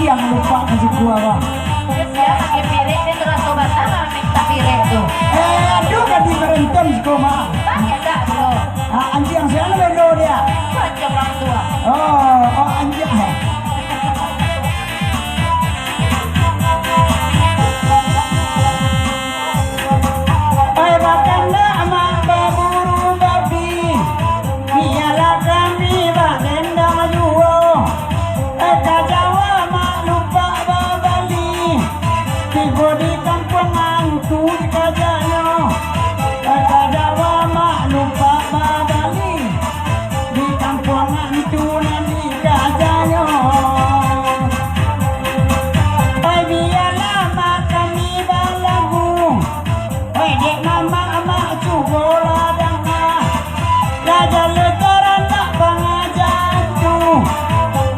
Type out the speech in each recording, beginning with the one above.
Yang lupa kasih gua bang. Ya pakai piring dia terus sobat sama minta piring tuh. Aduh kan di merenton si koma. Pakai tak bro. Anjing yang sana belo dia. Macam orang tua. Oh anjing. Bakanda amak baburu babi. Miala kami bakenda juo. Jawa mak lupa babali. Tiba di kampung angku kajanya. Jawa mak lupa babali. Di kampung angku nanti kajanya. Biarlah mak kami balagu. Dek mama mak cuba ladang raja letaran tak pengajar tu.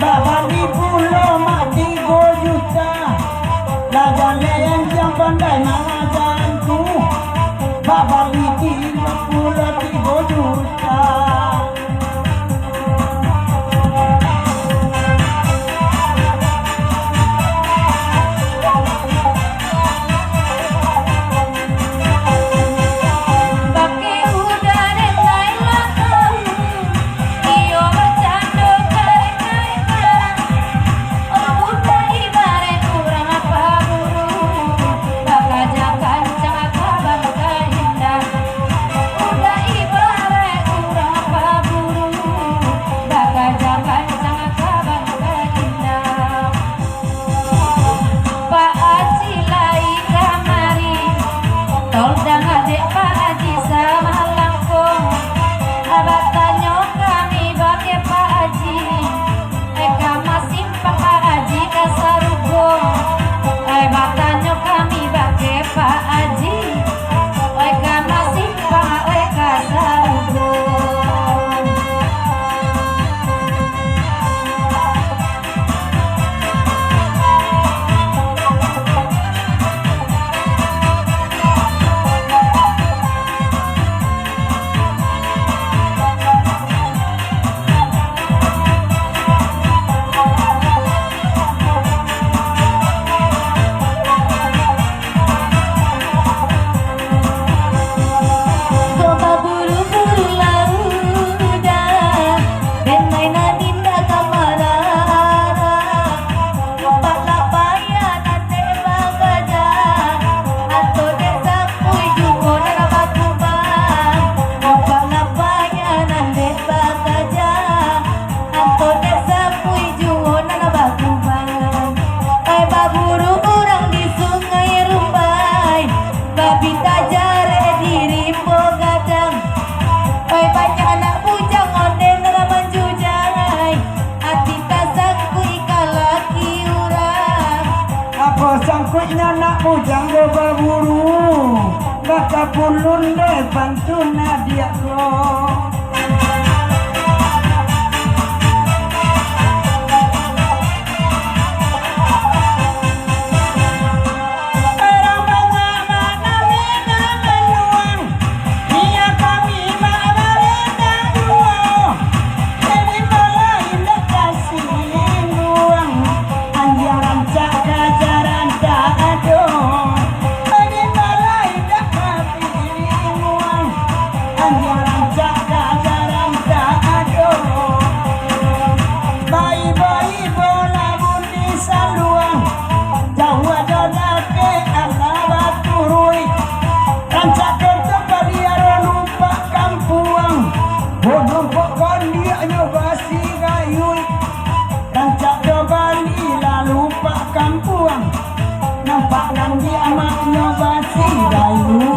Babali pulau mak 3 juta. Raja yang pandai mengajar tu. Babali 3 juta. Sangkutnya nak bujang baburu. Baka pulun de pantuna dia ko. Nampak dan dia maknya basi dayu.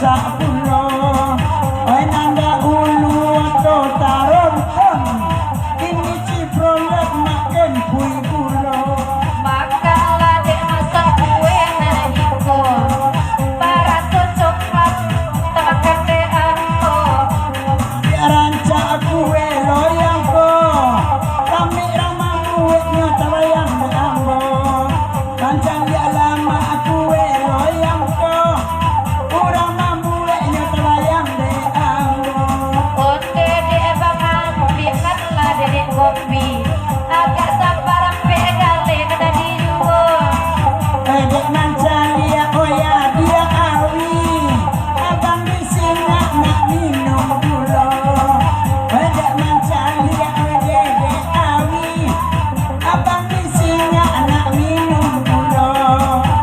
sak pulo oi nanda ulu to taron kon ini ciprolek makan kui pulo Makalah dek masak kue nanahiko para coklat tamakan dek angko ranca kue loyang ko kami ramah kue nyo tabayang de ambo kancang dia lama kue loyang ko urang mambuwe nyo tabayang de ambo Onde dek bangang biarkanlah dedek kopi agak sabar pegale kada dijuo Edek mancan dia oya dia awi abang di sini nak minum dulu Edek mancan dia oya dia awi abang di sini nak minum dulu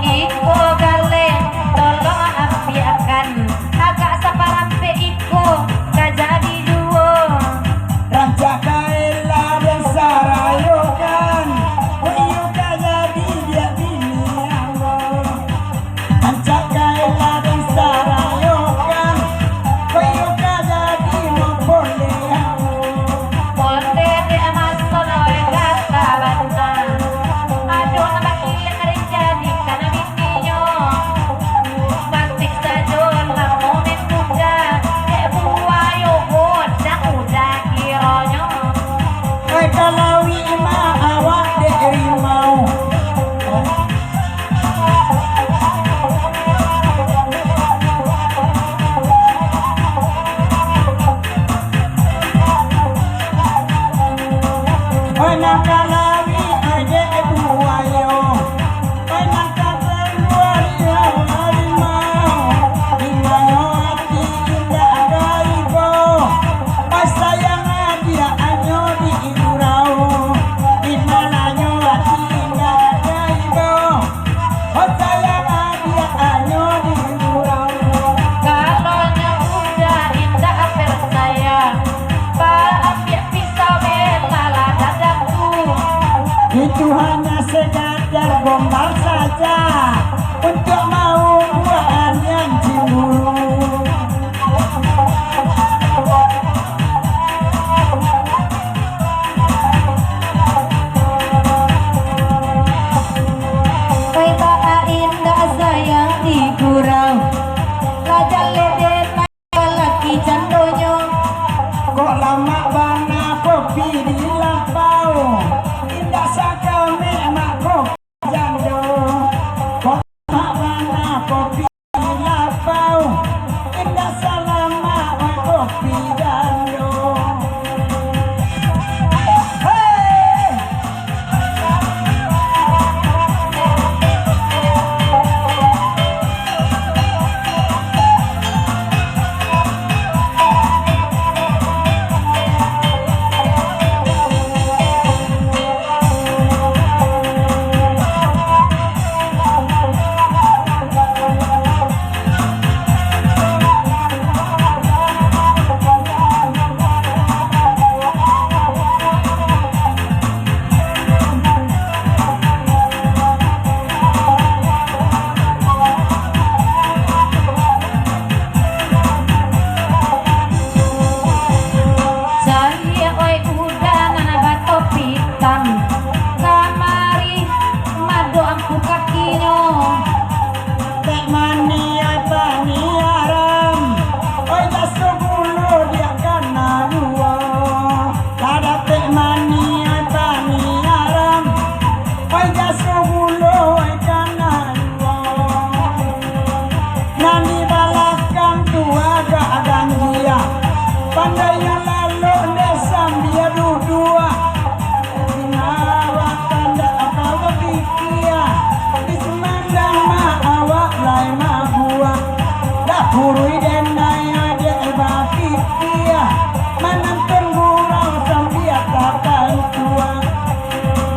Iko gale tolong ambiakan agak sabar iko kada dijuo Rancak kaila dan sarayokan Uyuka jadi dia bini Allah Rancak kaila dan sarayokan Uyuka jadi mempoleh Onde dek mason oe kata banta aduh nama kilang ada jadi karena bininya batik sajon lamunin muda dek buayo bodak udah kironyo Kalawi ma awak dek rimau Nak kalawi aja buayo nak keluar ya harimau Ingayo hati indah gaibo Pas sayang dia anyo di irau Inanyo hati indah gaibo Pas sayang dia anyo di irau kalau udah indah percaya para ambil pisau melala dadaku Itu hanya sekadar gombal saja Untuk mau buahan yang cemburu Baa indah sayang di gurau Raja leden laki candonyo Kok lama bana kopi di lampau Indah sakame mak kopi jando Kok lama bana kopi di lampau Indah salama mak kopi jando Hey! Saya oi udah nana bato pitam Kamari mado ampu kakinyo Tek mani apa ni haram Oi jaso bulu dia kana dua Kada tek mani apa ni haram Oi jaso bulu oi kana dua Nani balakang tua agak ganjia Pandai yang lalu desam dia dua Nawa tanda apa berpikir Di semandang ma awak lai ma buah Dah kurui denai aja eba pikir Menantun gurau sambil takkan tua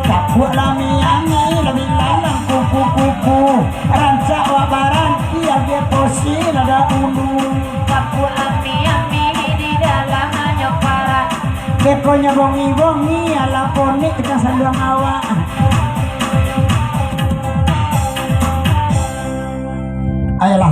Tak buat lami yangi lebih lalang kupu-kupu Rancak wak baran dia dia posi nada ulu Kapu ami-ami di dalam hanya para Kekonya bongi-bongi ala ponik kita sanduang awak Ayolah